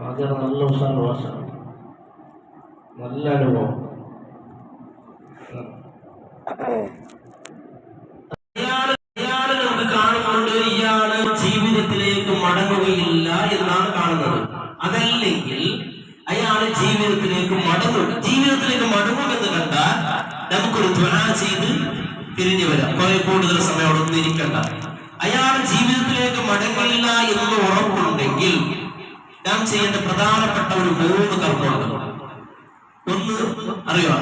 ആദ്യം നല്ല ഉഷാറ് ഭാഷയാണ്, നല്ല അനുഭവം. ഇയാള് നമുക്ക് കാണുന്നുണ്ട് ഇയാള് ജീവിതത്തിലേക്ക് മടങ്ങുകയില്ല എന്നാണ് കാണുന്നത്. അതല്ലെങ്കിൽ അയാള് ജീവിതത്തിലേക്ക് മടങ്ങുമെന്ന് കണ്ടാൽ നമുക്കൊരു ദുആ ചെയ്ത് തിരിഞ്ഞു വരാം. കുറെ കൂടുതൽ സമയം അവിടെ ഒന്നും ഇരിക്കണ്ട. അയാൾ ജീവിതത്തിലേക്ക് മടങ്ങില്ല എന്ന് ഉറപ്പുണ്ടെങ്കിൽ നാം ചെയ്യേണ്ട പ്രധാനപ്പെട്ട ഒരു 3 കർമ്മമുണ്ട്. ഒന്ന് അറിയോ?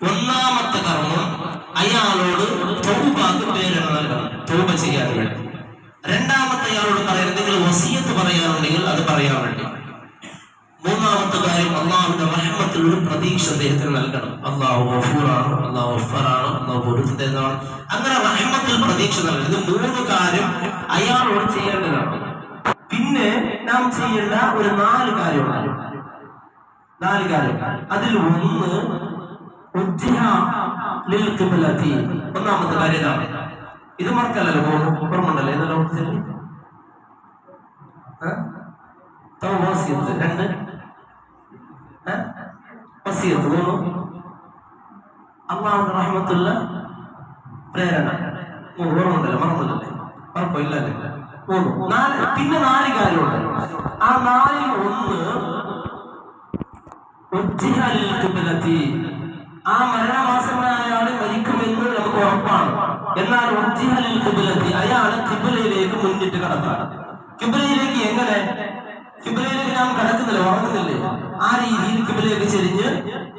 ഒന്നാമത്തെ കർമ്മം അയാളോട് തൗബ ചെയ്യാൻ വേണ്ടി. രണ്ടാമത്തെ അയാളോട് പറയാൻ എന്തെങ്കിലും വസിയത്ത് പറയാനുണ്ടെങ്കിൽ അത് പറയാൻ വേണ്ടി. മൂന്നാമത്തെ കാര്യം അള്ളാഹുവിന്റെ റഹ്മത്തിൽ ഒരു പ്രതീക്ഷ അദ്ദേഹത്തിന് നൽകണം. അള്ളാഹു ഗഫൂറാണ്, അള്ളാഹു ഗഫാറാണ്, അള്ളാഹു പൊരുത്തതാണ്. അങ്ങനെ റഹ്മത്തിൽ പ്രതീക്ഷ നൽകണം. ഇത് 3 കാര്യം അയാളോട് ചെയ്യേണ്ടതാണ്. പിന്നെ നാം ചെയ്യേണ്ട ഒരു 4 കാര്യമാണ്. 4 കാര്യം. അതിൽ ഒന്ന് ഒന്നാമത്തെ കാര്യം ഇതാണ്. ഇത് മറക്കല്ലല്ലോ, ഓർമ്മണ്ടല്ലോ. ഏതെല്ലാം അള്ളാഹുവിന്റെ റഹ്മത്തുള്ള പ്രേരണ ഓർമ്മണ്ടല്ലോ, മറന്നില്ലല്ലേ? മറക്കില്ലല്ലേ? പിന്നെ 4 കാര്യമുണ്ട്. ആ 4 ഒന്ന് ആ മരണമാസമായ അയാൾ മരിക്കുമെന്ന് നമുക്ക് ഉറപ്പാണ്. എന്നാൽ അയാൾ ഖിബ്ലയിലേക്ക് മുന്നിട്ട് കടത്താണ്. ഖിബ്ലയിലേക്ക് എങ്ങനെ? ഖിബ്ലയിലേക്ക് നാം കടക്കുന്നില്ല, ഉറങ്ങുന്നില്ലേ? ആ രീതിയിൽ ഖിബ്ലയിലേക്ക് ചെരിഞ്ഞ്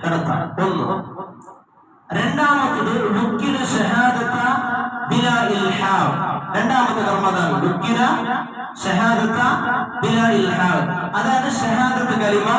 കടത്താണ്. ഒന്ന്. രണ്ടാമത്തത് രണ്ടാമത്തെ കർമ്മതാണ് അതായത് ഷഹാദത്ത് കലിമ,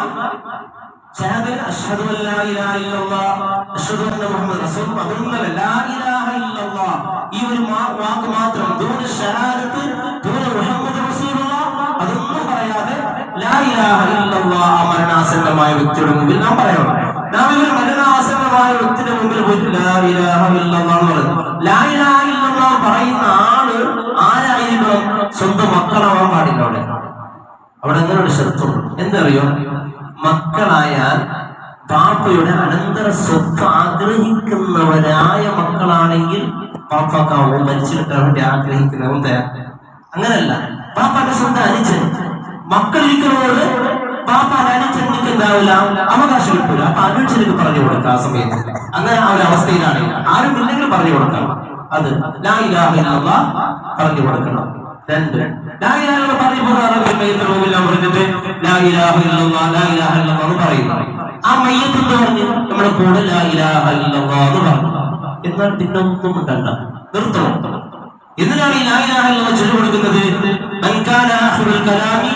അഷ്ഹദു അല്ലാ ഇലാഹ ഇല്ലല്ലാഹ് അഷ്ഹദു അന്ന മുഹമ്മദ് റസൂലുള്ളാഹ്. അതൊന്നല്ല, ലാ ഇലാഹ ഇല്ലല്ലാഹ്, ഈ ഒരു വാക്ക് മാത്രം. ദൂന ഷഹാദത്ത്, ദൂന മുഹമ്മദ് റസൂലുള്ളാഹ്, അതൊന്നും പറയാതെ ലാ ഇലാഹ ഇല്ലല്ലാഹ് ആ മരണാസന്നമായ വ്യക്തിയുടെ മുമ്പിൽ നാം പറയണം. നാം ഇവർ മരണാസന്നമായ വ്യക്തിയുടെ മുമ്പിൽ പോയിട്ട് ലാ ഇലാഹ ഇല്ലല്ലാഹ് എന്ന് പറയുന്നു. ലാ ഇലാഹ ഇല്ലല്ലാഹ് പറയുന്ന ആള് ആരായിരിക്കണം? സ്വന്തം മക്കളാവാൻ പാടില്ല. അവിടെ അങ്ങനെ ഒരു ഷർത്തുണ്ട്. എന്തറിയോ? മക്കളായാൽ പാപ്പയുടെ അനന്തര സ്വത്ത് ആഗ്രഹിക്കുന്നവരായ മക്കളാണെങ്കിൽ പാപ്പാക്കാവും, മരിച്ചു കിട്ടാൻ വേണ്ടി ആഗ്രഹിക്കുന്നവൻ തരാം. അങ്ങനല്ല, പാപ്പാന്റെ സ്വന്തം അനുജൻ മക്കളിരിക്കുന്നവരോട് പാപ്പാന്റെ അനുജനിക്ക് എന്താവില്ല, അവകാശം കിട്ടൂല. അപ്പൊ അനുജനക്ക് പറഞ്ഞു കൊടുക്കാം ആ സമയത്ത്. അങ്ങനെ ആ ഒരു അവസ്ഥയിലാണ്. ആരും ഇല്ലെങ്കിൽ പറഞ്ഞു കൊടുക്കാം. അത് ലാ ഇലാഹ ഇല്ലല്ലാഹ് പറഞ്ഞു കൊടുക്കണം. 2 ലാ ഇലാഹ ഇല്ലല്ലാഹ് പറഞ്ഞു പറഞ്ഞിട്ട് ലാ ഇലാഹ ഇല്ലല്ലാഹ് ലാ ഇലാഹ ഇല്ലല്ലാഹ് എന്ന് പറയുന്നു. ആ മയ്യത്ത് എന്ന് പറഞ്ഞ് നമ്മുടെ കൂടെ ലാ ഇലാഹ ഇല്ലല്ലാഹ് എന്ന് പറഞ്ഞു. എന്നാൽ പിന്നെ ഒന്നും ഉണ്ടല്ല, നിർത്തണം. എന്തിനാണ് ഈ ലാ ഇലാഹ ഇല്ലല്ലാഹ് ചൊല്ലിക്കൊടുക്കുന്നത്? മൻ കാന ആഖിറുൽ കലാമി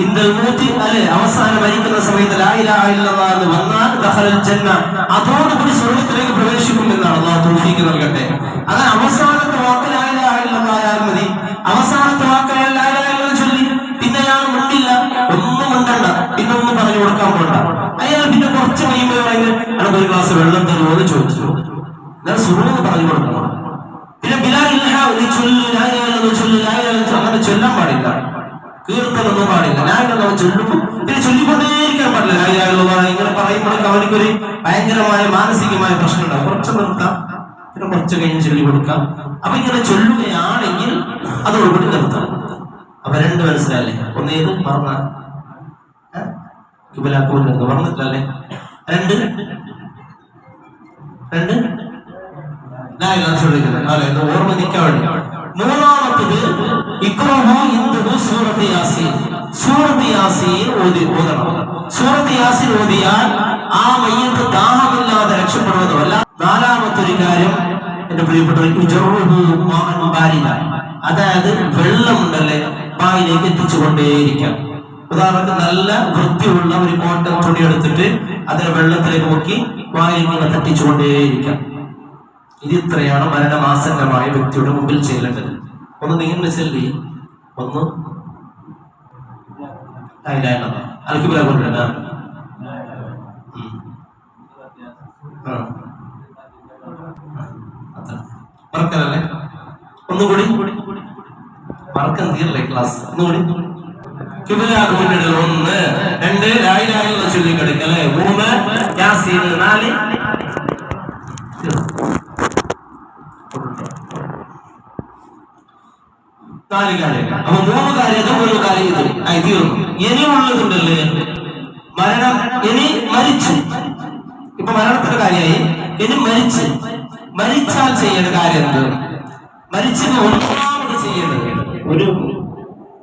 ഇൻദൽ മൗതി, അല്ലേ, അവസാനം മരിക്കുന്ന സമയത്ത് ലാ ഇലാഹ ഇല്ലല്ലാഹ് എന്ന് വന്നാൽ ദഖലൽ ജന്ന, അതോടുകൂടി സ്വർഗ്ഗത്തിലേക്ക് പ്രവേശിക്കുമെന്നാണ്. അല്ലാഹു തൗഫീഖ് നൽകട്ടെ. അങ്ങനെ അവസാനത്തെ വാക്ക് ലാ ഇലാഹ ഇല്ലല്ലാഹ് ആയാൽ മതി. അവസാനത്തെ വാക്ക് ലാ ഇലാഹ ഇല്ലല്ലാഹ് ചൊല്ലി പിന്നെ അയാൾ മിണ്ടില്ല, ഒന്നും മിണ്ടണ്ട, പിന്നെ ഒന്നും പറഞ്ഞു കൊടുക്കാൻ പോണ്ട. അയാൾ പിന്നെ കുറച്ച് കഴിയുമ്പോൾ പറയുന്നത് ഒരു ഗ്ലാസ് വെള്ളം തരുമോ എന്ന് ചോദിച്ചു. എന്നാൽ സുഹൃത്ത് പറഞ്ഞു കൊടുക്കണം. പിന്നെ ബിലാൽ അങ്ങനെ ചൊല്ലാൻ പാടില്ല, കീർത്തനൊന്നും പാടില്ല. ലായിലൊന്നും ചൊല്ലുമ്പോൾ പിന്നെ ചൊല്ലിക്കൊണ്ടേയിരിക്കാൻ പാടില്ല. ഇങ്ങനെ പറയുമ്പോൾ അവനക്കൊരു ഭയങ്കരമായ മാനസികമായ പ്രശ്നം ഉണ്ടാവും. കുറച്ച് നിർത്താം, പിന്നെ കുറച്ച് കഴിഞ്ഞ് ചൊല്ലി കൊടുക്കാം. അപ്പൊ ഇങ്ങനെ ചൊല്ലുകയാണെങ്കിൽ അതോടുകൂടി നിർത്താം. അപ്പൊ 2 മനസ്സിലല്ലേ? ഒന്നേത് മറന്ന പറഞ്ഞിട്ടില്ലല്ലേ? 2 ചൊല്ലിക്കുന്നത് അല്ലെ, ഓർമ്മ നിൽക്കാൻ വേണ്ടി. മൂന്നാമത്തത് സൂറത്ത് യാസീൻ. സൂറത്ത് യാസീൻ ഓതണം. സൂറത്ത് യാസീൻ ഓതിയാൽ ആ മയ്യത്ത് ദാഹമില്ലാതെ രക്ഷപ്പെടുന്നതുമല്ല. 4മത്തെ കാര്യം എന്റെ പ്രിയപ്പെട്ടവർ, അതായത് വെള്ളമുണ്ടല്ലേ, വായിലേക്ക് എത്തിച്ചുകൊണ്ടേയിരിക്കാം. ഉദാഹരണത്തിന് നല്ല വൃത്തിയുള്ള ഒരു കോട്ടൺ തുണി എടുത്തിട്ട് അതിനെ വെള്ളത്തിലേക്ക് മുക്കി വായിലേക്ക് തട്ടിച്ചുകൊണ്ടേയിരിക്കാം. ഇത് ഇത്രയാണ് മരണമാസന്നമായ വ്യക്തിയുടെ മുമ്പിൽ ചെയ്യേണ്ടത്. ഒന്ന് നിങ്ങൾ ചെല്ലി, ഒന്ന് അൽക്കിബില കൊണ്ടുവരാ. മറക്കലല്ലേ? ഒന്നുകൂടി മറക്കാൻ തീരല്ലേ ക്ലാസ് നോടി കിബിലക്ക് മുന്നിൽ 1 2 ലാ ഇലാഹ ഇല്ലല്ലാഹ് ചൊല്ലിക്കെടുക്കല്ലേ 3 യാസീൻ 4 കാര്യങ്ങൾ. അപ്പൊ 3 കാര്യം 1 കാര്യം ഇത് തീർന്നു. ഇനിയുള്ളതുണ്ടല്ലേ മരണം. ഇനി മരിച്ചു, ഇപ്പൊ മരണത്തിന്റെ കാര്യമായി. ഇനി മരിച്ചാൽ ചെയ്യേണ്ട കാര്യം എന്ത്? മരിച്ചത് ഒന്നാമത് ചെയ്യേണ്ടത്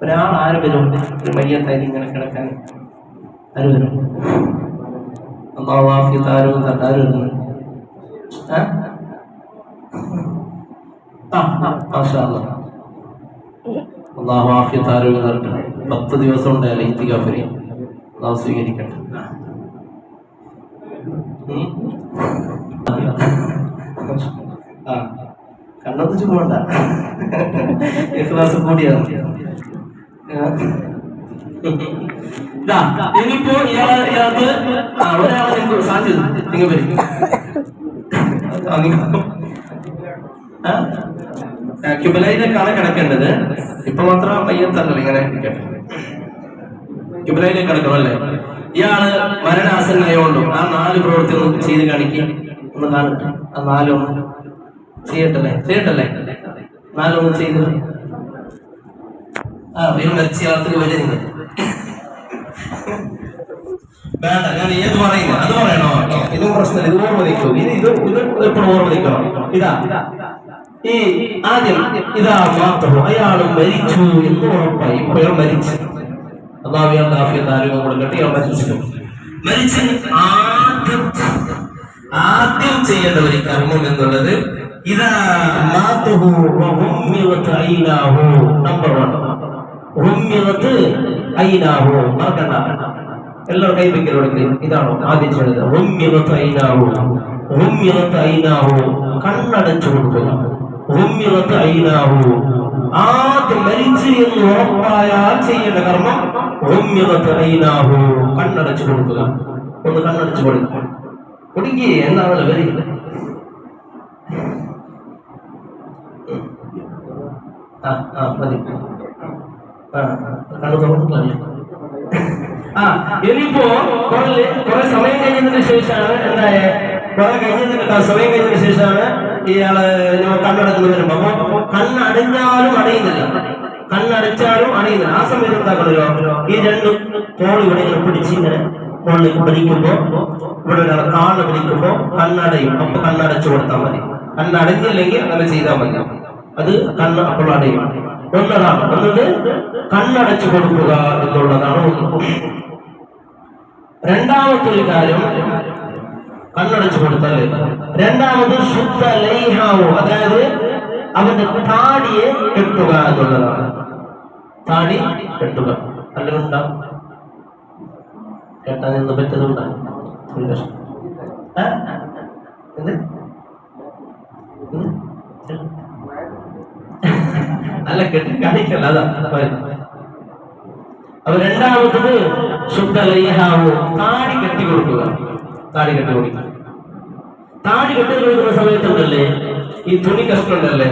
ഒരാൾ ആര് വരും? ഒരു മയ്യത്തായി ഇങ്ങനെ കിടക്കാൻ ആര് വരും? അള്ളാഹു ആഫിയത്ത് ആരോഗ്യം നൽകട്ടെ. 10 ദിവസം ഉണ്ടായാലും ഇത്തികാഫിനെ അള്ളാഹു സ്വീകരിക്കട്ടെ. കണ്ണൊന്നിച്ച് പോകണ്ട, ക്ലാസ് കൂടിയാണ്. ഇനിയിപ്പോ ഇയാൾക്ക് ഒരാളെ നിങ്ങൾക്ക് സാധ്യത നിങ്ങൾ വരും. കിബിലയിലേക്കാണ് കിടക്കേണ്ടത്. ഇപ്പൊ മാത്രം മയ്യത്തല്ലല്ലോ ഇങ്ങനെ കിബിലയിലേക്ക് കിടക്കണം അല്ലേ? ഇയാള് മരണാസന്നയോണ്ടോ ആ 4 പ്രവൃത്തി ഒന്ന് ചെയ്ത് കാണിക്കും. ഒന്ന് കാണട്ടെ, ആ 4 ഒന്ന് ചെയ്യട്ടല്ലേ 4 ഒന്ന് ചെയ്ത്. മരിച്ചയാളത്തിന് വരുന്നത് വേണ്ട, ഞാൻ ഏത് പറയുന്നത് അത് പറയണോ? ഇതും പ്രശ്നമില്ല, ഇത് ഓർമ്മ നിൽക്കും. ഇത് എപ്പോഴും ഓർമ്മ നിൽക്കണം. ഈ ആദ്യം മാത്രം അയാൾ മരിച്ചു എന്ന് ഉറപ്പായി. ഇപ്പോൾ മരിച്ചു, അല്ലാഹു ആഫിയത്ത് ആരോഗ്യം കൊടുക്കട്ടെ. ഇയാൾ മരിച്ചു. ആദ്യം ചെയ്യേണ്ട ഒരു കർമ്മം എന്നുള്ളത് നമ്പർ 1 മറക്കണ്ട. എല്ലാവരും കൈവയ്ക്കലോടെ ഇതാണോ ആദ്യം ചെയ്യേണ്ടത്? കണ്ണടച്ചു കൊടുക്കുക. ആദ്യം മരിച്ചു എന്ന് ഉറപ്പായാൽ ചെയ്യേണ്ട കർമ്മം കണ്ണടച്ചു കൊടുക്കുക. ഒന്ന് കണ്ണടച്ചു കൊടുക്കുക. കൊടുക്കി എന്നാണല്ലോ വരില്ല. മതി. കണ്ണു തുറന്നിട്ടില്ല. ഇനിയിപ്പോ കുറെ സമയം കഴിഞ്ഞതിന് ശേഷമാണ് സമയം കഴിഞ്ഞതിന് ശേഷമാണ് ഇയാള് കണ്ണടക്കുന്നു വരുമ്പോ. അപ്പൊ കണ്ണടഞ്ഞാലും അടയുന്നില്ല, കണ്ണടച്ചാലും അടയുന്നില്ല. ആ സമയത്ത് എന്താക്കണല്ലോ, ഈ 2 തോൾ ഇവിടെ ഇങ്ങനെ പിടിച്ച് ഇങ്ങനെ മുകളിലേക്ക് പിടിക്കുമ്പോ, ഇവിടെ ഒരാൾ കാണ് പിടിക്കുമ്പോ കണ്ണടയും. അപ്പൊ കണ്ണടച്ചു കൊടുത്താൽ മതി. കണ്ണടഞ്ഞില്ലെങ്കിൽ അങ്ങനെ ചെയ്താൽ മതി. അത് കണ്ണ് അപ്പോൾ അടയും. ഒന്നതാണ്. ഒന്നത് കണ്ണടച്ചു കൊടുക്കുക എന്നുള്ളതാണ് ഒന്ന്. രണ്ടാമത്തെ ഒരു കാര്യം കണ്ണടച്ചു കൊടുത്തല്ലേ. രണ്ടാമത് ശുദ്ധ ലൈഹാവോ, അതായത് അവന്റെ താടിയെ കെട്ടുക എന്നുള്ളതാണ്. താടി കെട്ടുക. അല്ലുണ്ടാവും കേട്ടാൻ നിന്ന് പറ്റതുണ്ടാകും. അല്ല കെട്ടി കാണിക്കല്ല, അതാ. അപ്പൊ രണ്ടാമത്തത് ശുദ്ധ ലൈഹാവോ, താടി കെട്ടി കൊടുക്കുക. താടി കെട്ടി കൊടുക്കുക. താടി കെട്ടി കൊടുക്കുന്ന സമയത്തുണ്ടല്ലേ, ഈ തുണി കഷ്ണുണ്ടല്ലേ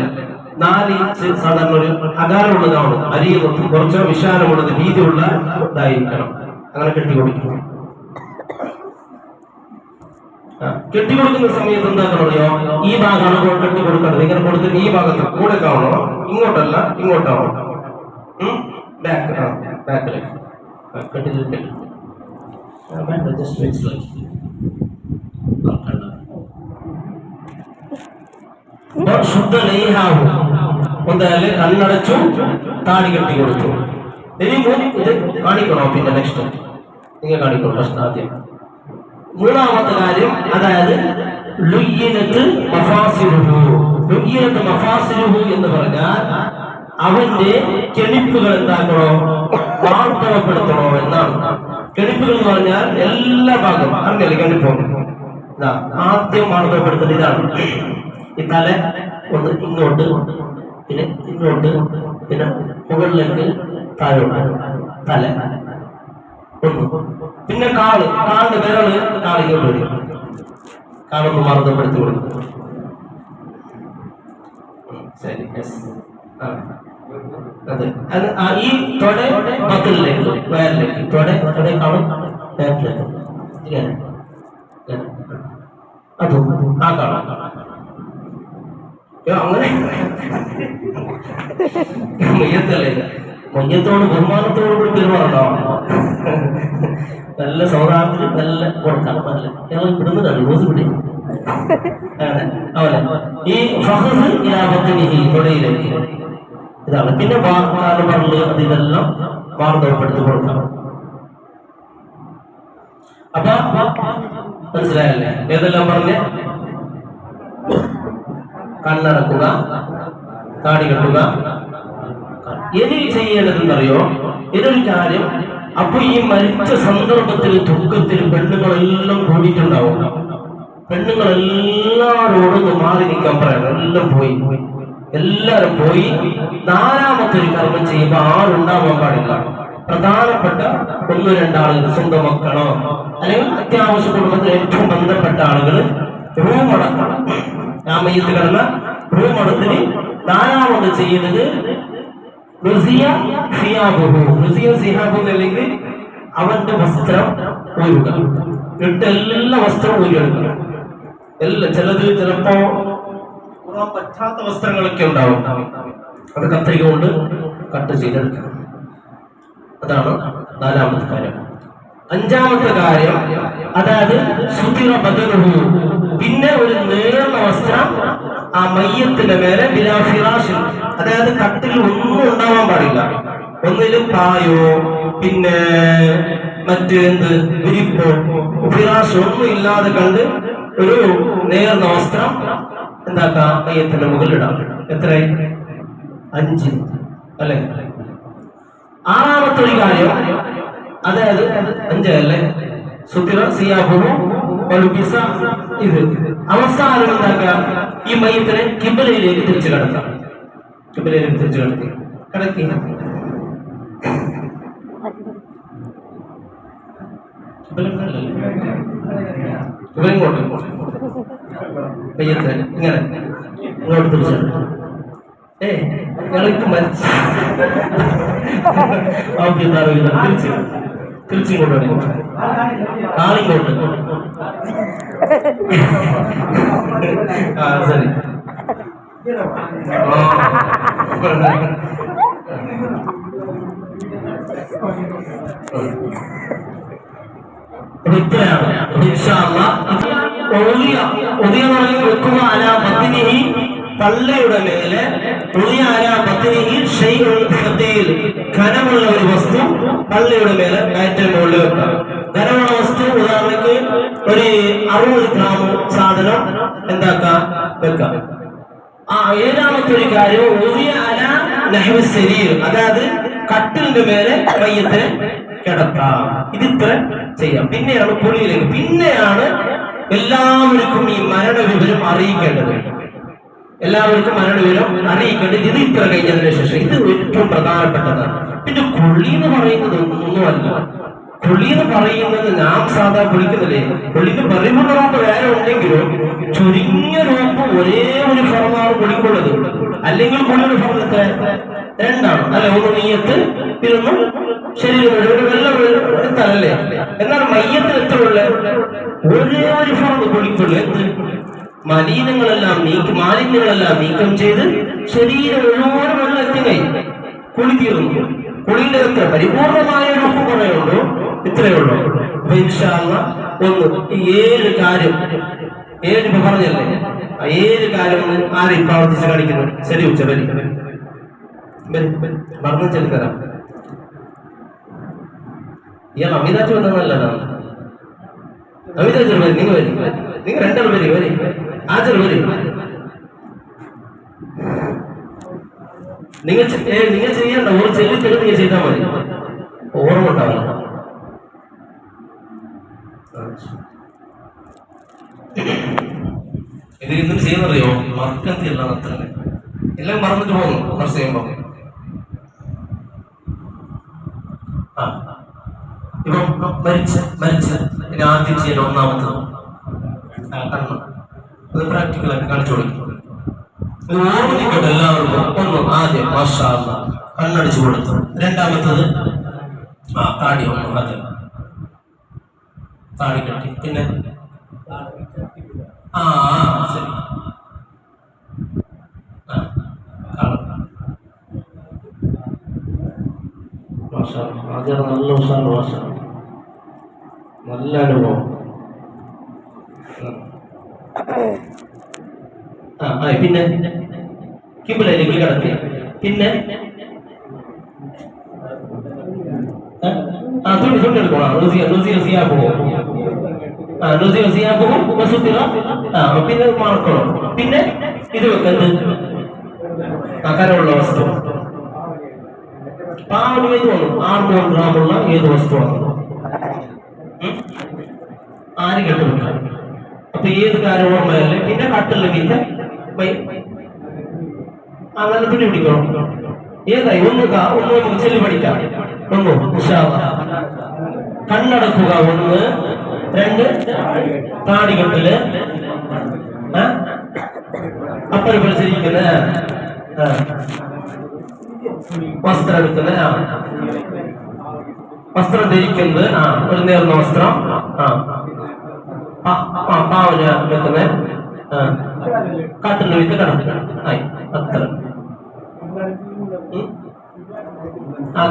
4 ഇഞ്ച് സാധാരണ ഒരു അകാരമുള്ളതാണ്. അരിയെ നോക്കി കുറച്ച് വിശാലമുള്ളത്, വീതിയുള്ള ഇതായിരിക്കണം. അങ്ങനെ കെട്ടി കൊടുക്കുക. കെട്ടിക്കൊടുക്കുന്ന സമയത്ത് എന്താക്കണോ, ഈ ഭാഗമാണ് കെട്ടി കൊടുക്കേണ്ടത്. ഇങ്ങനെ കൊടുത്തിട്ട് ഈ ഭാഗത്ത് കൂടെ കാണണോ, ഇങ്ങോട്ടല്ല ഇങ്ങോട്ടാണോ, ബാക്കിലേക്ക് കെട്ടി. ശുദ്ധ ലൈഹാവും എന്തായാലും കണ്ണടച്ചു, താടി കെട്ടി കൊടുത്തു. ഇനി ഇത് കാണിക്കണോ? പിന്നെ നെക്സ്റ്റ് നിങ്ങൾ കാണിക്കണം. ഫസ്റ്റ് ആദ്യം മൂന്നാമത്തെ കാര്യം, അതായത് ലുയ്യിനത്ത് മഫാസിലുഹു. ലുയ്യിനത്ത് മഫാസിലുഹു എന്ന് പറഞ്ഞാൽ അവന്റെ കെണിപ്പുകൾ എന്താക്കണോ, വാർത്തവപ്പെടുത്തണോ എന്നാണ്. കെണിപ്പുകൾ എന്ന് പറഞ്ഞാൽ എല്ലാ ഭാഗം അറിഞ്ഞല്ലേ കെണിപ്പോ. ആദ്യം വാർത്തവപ്പെടുത്തുന്നത് ഇതാണ്. ഈ തല ഒന്ന് ഇങ്ങോട്ട്, പിന്നെ ഇങ്ങോട്ട്, പിന്നെ മുകളിലേക്ക്, താഴോട്ട് തല ഒന്ന്, പിന്നെ കാലിന്റെ വിരല് കാലിങ്ങോട്ട് വരും. കാലൊന്ന് മർദ്ദപ്പെടുത്തി കൊടുക്കും. ശരി, അതെ, ഈ തൊട മക്കളിലേക്ക് വയറിലേക്ക് തൊട കാണും ബാക്കിലേക്ക് അതും ആ കാണാം. അങ്ങനെ മയ്യത്തല്ലേ, മയ്യത്തോട് ബഹുമാനത്തോടു കൂടി പെരുമാറുണ്ടാവും. നല്ല സൗഹാർദ്ദത്തിൽ നല്ല കൊടുക്കാം. നല്ല ഞങ്ങൾ ഇവിടുന്ന് ഡൈവോഴ്സ് പിടി അവനെ ഈ തൊടയിലേക്ക് ഇതാണ്. പിന്നെ പറഞ്ഞ് അത് ഇതെല്ലാം വാർദ്ധപ്പെടുത്തി കൊടുക്കണം. അപ്പൊ മനസ്സിലായല്ലേ ഏതെല്ലാം പറഞ്ഞ്? കണ്ണടക്കുക, താടി കെട്ടുക. ഇനി ചെയ്യേണ്ടതെന്നറിയോ? ഇതൊരു കാര്യം. അപ്പൊ ഈ മരിച്ച സന്ദർഭത്തിൽ ദുഃഖത്തിൽ പെണ്ണുങ്ങളെല്ലാം കൂടിയിട്ടുണ്ടാവും. പെണ്ണുങ്ങളെല്ലാരോടും മാറി നിൽക്കാൻ പറയണം. എല്ലാം പോയി, എല്ലാരും പോയി. നാലാമത്തെ ഒരു കർമ്മം ചെയ്യുമ്പോൾ ആളുണ്ടാവാൻ പാടില്ല. പ്രധാനപ്പെട്ട 1-2 ആളുകൾ, സ്വന്തം മക്കളോ അല്ലെങ്കിൽ അത്യാവശ്യ കുടുംബത്തിൽ ഏറ്റവും ബന്ധപ്പെട്ട ആളുകൾ റൂം അടക്കണം. ആ മയ്യത്ത് കിടന്ന റൂം അടത്തിന് നാലാമത് ചെയ്യുന്നത് അല്ലെങ്കിൽ അവന്റെ വസ്ത്രം ഊരുക. ഇട്ട് എല്ലാ വസ്ത്രവും ഊരിയെടുക്കണം. എല്ലാം ചിലപ്പോ പറ്റാത്ത വസ്ത്രങ്ങളൊക്കെ ഉണ്ടാവും. അത് കത്രിക കൊണ്ട് കട്ട് ചെയ്തെടുക്കണം. അതാണ് നാലാമത്തെ കാര്യം. അഞ്ചാമത്തെ കാര്യം, അതായത് സുതിറ ബദനുഹു, പിന്നെ ഒരു നേർന്ന വസ്ത്രം ആ മയ്യത്തിന്റെ മേലെ ബിലാ ഫിറാശിൻ, അതായത് കട്ടിൽ ഒന്നും ഉണ്ടാവാൻ പാടില്ല. ഒന്നിലും പായോ പിന്നെ മറ്റെന്ത് വിരിപ്പോ ഫിറാശോ ഒന്നും ഇല്ലാതെ കണ്ട് ഒരു നേർന്ന വസ്ത്രം എന്താക്കാം മയ്യത്തിന്റെ മുകളിലിടാം. എത്രയായി? 5 അല്ലെ? ആറാമത്തെ ഒരു കാര്യം, അതായത് 5 അല്ലേ? സുതിറ സിയാബുഹു വലുബിസ, ഇത് അവസാനം എന്താക്കാം? ഈ മയ്യത്തിനെ കിബിലയിലേക്ക് തിരിച്ചു കിടത്താം. കിബിലയിലേക്ക് തിരിച്ചു കിടത്തി ഇങ്ങോട്ട് മയ്യത്തിനെ ഇങ്ങനെ ഇങ്ങോട്ട് തിരിച്ചു ഞങ്ങൾക്ക് തിരിച്ചിങ്ങോട്ട് കാളിങ്ങോട്ട്. ആ ശരി. ഇത്രയാണ് വെക്കുക. അല പത്തിനി, പള്ളയുടെ മേലെ ഘനമുള്ള ഒരു വസ്തു പള്ളിയുടെ മേലെ കയറ്റം മുകളിൽ വെക്കാം. ഘനമുള്ള വസ്തു ഉദാഹരണക്ക് ഒരു 60 ഗ്രാം സാധനം എന്താക്കാം വെക്കാം. ആ ഏഴാമത്തെ ഒരു കാര്യം അതായത് കട്ടിലിന്റെ മേലെ മയ്യത്തിനെ കിടത്താം. ഇതിത്ര ചെയ്യാം. പിന്നെയാണ് പൊളിയിലേക്ക്, പിന്നെയാണ് എല്ലാവർക്കും ഈ മരണവിവരം അറിയിക്കേണ്ടത്. എല്ലാവർക്കും മരണവിവരം അറിയിക്കേണ്ടത് ഇത് ഇത്ര കഴിഞ്ഞതിന് ശേഷം. ഇത് ഏറ്റവും പ്രധാനപ്പെട്ടതാണ്. പിന്നെ കുളി എന്ന് പറയുന്നത് ഒന്നുമല്ല. കുളി എന്ന് പറയുന്നത് നാം സാധാ കുളിക്കുന്നില്ലേ, കുളിന്ന് പറയുമ്പോൾ റോപ്പ് വേറെ ഉണ്ടെങ്കിലും ചുരുങ്ങിയ റോപ്പ് ഒരേ ഒരു ഫർമാണ് കുളിക്കുള്ളത്. അല്ലെങ്കിൽ കുളിയുടെ ഫർമത്തെ 2 ആണ് അല്ലെ? ഒന്ന് നീയത്ത്, പിന്നൊന്നും ശരീരം വെള്ളം എടുത്താലല്ലേ. എന്നാൽ മയ്യത്തിന് എത്ര ഉള്ള ഒരേ ഒരു ഫർമ് കുളിക്കുള്ളൂ. എന്ത്? മാലിന്യങ്ങളെല്ലാം നീക്കം ചെയ്ത് ശരീരം മുഴുവൻ വെള്ളം എത്തിനായി കുളി തീർന്നു. കുളിയുടെ എത്ര പരിപൂർണമായ ഒരു കുറയുള്ളൂ, ഇത്രയേ ഉള്ളൂ. അപ്പൊ ഇൻഷാ അല്ലാഹ് ഒന്ന് ഈ 7 കാര്യം 7 പറഞ്ഞല്ലേ, ആ 7 കാര്യം ആരെയും പ്രവർത്തിച്ച് കാണിക്കുന്നു. ശരി ഉച്ച വരി മറന്നു ചെലുത്തരാം. ഇയാൾ അമിതാച്ച് വന്നത് നല്ലതാണ്. അമിതാച്ച് വരി, നിങ്ങൾ വരി, നിങ്ങൾ 2 വരി ആചർ വരി. നിങ്ങൾ ചെയ്യണ്ട, ഒരു ചെല്ലിത്തരും നിങ്ങൾ ചെയ്താൽ മതി, ഓർമ്മ ഉണ്ടാവില്ല. ഇത് ഇന്നും ചെയ്യുന്നറിയോ? മറക്കത്തില്ല, അത്ര എല്ലാം മറന്നിട്ട് പോകുന്നു. കുറച്ച് ചെയ്യുമ്പോ ഇപ്പൊ മരിച്ച ഇനി ആദ്യം ചെയ്യേണ്ട ഒന്നാമത്തത് കണ്ണ്. അത് പ്രാക്ടിക്കലായിട്ട് കാണിച്ചു കൊടുക്കും. ഓർമ്മിക്കട്ടെ എല്ലാവർക്കും. ഒന്ന് ആദ്യം മാഷാ അല്ലാഹ് കണ്ണടിച്ചു കൊടുത്തു. രണ്ടാമത്തത് താടി ഒന്ന് അത് താടി കെട്ടി. പിന്നെ ശരി നല്ല ഉഷാറ് ഭാഷ, നല്ല അനുഭവം. പിന്നെ കിബിലയിലേക്ക് കിടത്തി. പിന്നെ തുണി എടുക്കണം. പിന്നെ മറക്കണം. പിന്നെ ഇത് വെക്കുന്നത് കരമുള്ള വസ്തു. പാവന് ഇത് വന്നു 600 ഗ്രാമുള്ള ഏത് വസ്തുവാണ് ആര് കെട്ടുമില്ല. അപ്പൊ ഏത് കാര്യം ഓർമ്മയല്ലേ. പിന്നെ കട്ടില്ലെങ്കിൽ അങ്ങനെ തുണി പിടിക്കണം. ഏതായി ഒന്ന് നമുക്ക് ചെല്ലി പഠിക്കാം. കണ്ണടക്കുക 1, 2 താടികെട്ടില് അപ്പനെ പരിചരിക്കുന്ന വസ്ത്രം എടുക്കുന്നത് വസ്ത്രം ധരിക്കുന്നത് ഒരു നേർന്ന വസ്ത്രം പാവന വെക്കുന്നത് കാട്ടിന്റെ വിത്ത് കിടക്കുക. അത്ര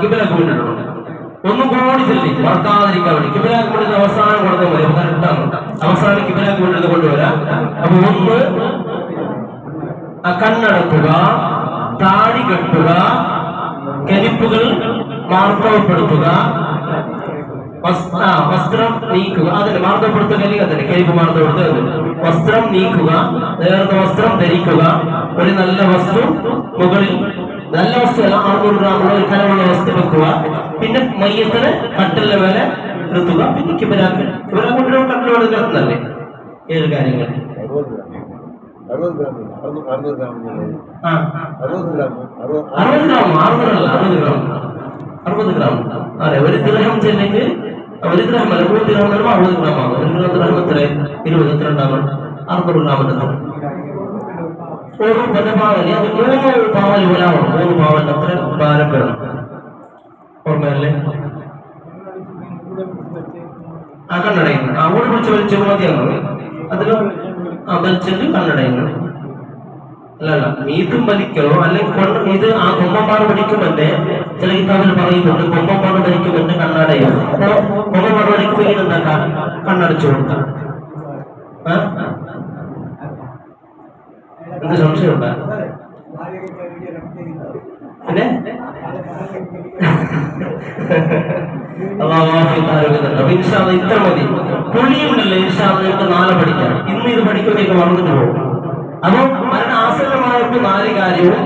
കിബിലക്ക് വേണ്ടിയിട്ടുണ്ട്. ഒന്നും കൂടി ചെല്ലി മറക്കാതിരിക്കാൻ വേണ്ടി കിബിലാക്ക് വേണ്ടി അവസാനം കൊടുത്താൽ മതി. കറക്റ്റാണ്. അവസാനം കിബിലാക്ക് വേണ്ടി കൊണ്ടുവരാം. അപ്പൊ 1 കണ്ണടക്കുക, താടി കെട്ടുക, കെനിപ്പുകൾ മാർദ്ദവപ്പെടുത്തുക, വസ്ത്രം നീക്കുക. അതിന് മാർദ്ദവപ്പെടുത്തുക തന്നെ കെനിപ്പ് മാർദ്ദവപ്പെടുത്തുക. വസ്ത്രം നീക്കുക, നേർന്ന വസ്ത്രം ധരിക്കുക, ഒരു നല്ല വസ്തു മുകളിൽ നല്ല വസ്തു 600 ഗ്രാമുള്ള ഒരു കനമുള്ള വസ്തു വെക്കുക. പിന്നെ മയ്യത്തിന് കട്ടലിന്റെ മേലെ നിർത്തുക. പിന്നെ കിബിലാക്ക് കൊണ്ടുവരും. കട്ടിലോട് നിർത്തുന്നല്ലേ 7 കാര്യങ്ങൾ. 60 ഗ്രാം 60 ഗ്രാം 60 ഗ്രാം. അതെ, ഒരു ദിർഹം ചെല്ലെങ്കിൽ ഒരു ദിർഹം അല്ല, 3 ദിർഹം വരുമ്പോൾ 60 ഗ്രാം ആകും. ഒരു ദിർഹം എത്ര 22 600 ഗ്രാമിന്റെ ഒരു പനപാവലി. അത് 3 പാവൽ പോലാവണം. 3 പാവലിന് അത്ര ഭാരം വേണം. ഓർമ്മയല്ലേ? കണ്ണടയുന്നു. ഓടി പിടിച്ച് വലിച്ചു മതിയാകുന്നു. അതിന് വലിച്ചിട്ട് കണ്ണടയുന്നു. അല്ലല്ല, മീതും വലിക്കണോ അല്ലെങ്കിൽ ഇത് കൊമ്പപ്പാട് പഠിക്കുമെന്നെ ചില കിതാബിൽ പറയുന്നുണ്ട്. കൊമ്പപ്പാട് ധരിക്കുമെന്ന് കണ്ണടയാണ്. അപ്പൊ കൊമ്പപ്പാട് പഠിക്കുമ്പോൾ ഇങ്ങനെ എന്താക്കാം, കണ്ണടച്ചു കൊടുക്കാം. എന്ത് സംശയമുണ്ടാ? പിന്നെ ഇത്ര മതി. പുളിയുണ്ടല്ലോ ഇൻഷാല്ലൊക്കെ നാളെ പഠിക്കാം. ഇന്ന് ഇത് പഠിക്കുമ്പോഴേക്ക് മറന്നിട്ട് പോകും. അപ്പൊ മരണാസന്നമായപ്പോൾ 4 കാര്യവും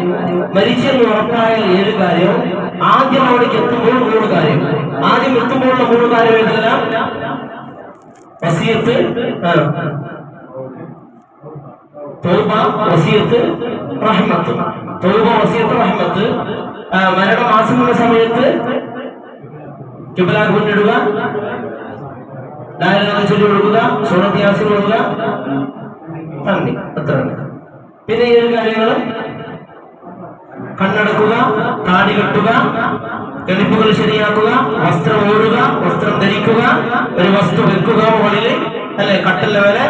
മരിച്ചെന്ന് ഉറപ്പായ 7 കാര്യവും ആദ്യം അവിടേക്ക് എത്തുമ്പോൾ 3 കാര്യം. ആദ്യം എത്തുമ്പോഴുള്ള 3 കാര്യം ഏതെല്ലാം? വസിയത്ത്, തൗബ, വസിയത്ത്, റഹ്മത്ത്. തൗബ, വസിയത്ത്, റഹ്മത്ത്. മരണം ആസന്ന സമയത്ത് കിബിലക്ക് മുന്നിടുക, ലാ ഇലാഹ ഇല്ലല്ലാഹ് ചൊല്ലി കൊടുക്കുക, സൂറത്ത് യാസീൻ ഓതുക, നന്ദി. അത്ര. പിന്നെ 7 കാര്യങ്ങൾ: കണ്ണടക്കുക, താടി കെട്ടുക, കെണിപ്പുകൾ ശരിയാക്കുക, വസ്ത്രം ഓടുക, വസ്ത്രം ധരിക്കുക, ഒരു വസ്തു വെക്കുക മുകളിൽ അല്ലെ, കട്ടലിന്റെ വരെ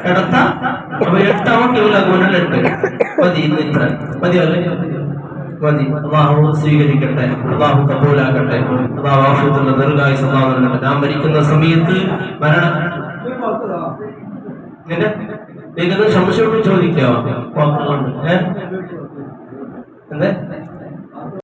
കിടത്ത. അപ്പൊ 8 8 മതി. ഇന്ന് ഇത്ര മതിയല്ലേ? മതി. അള്ളാഹു സ്വീകരിക്കട്ടെ, അള്ളാഹു കബൂലാക്കട്ടെ, അള്ളാഹു ആഫിയത്തുള്ള ദീർഘായുസ്സ് നൽകട്ടെ. നാം മരിക്കുന്ന സമയത്ത് സംശയം ചോദിക്കാമോ?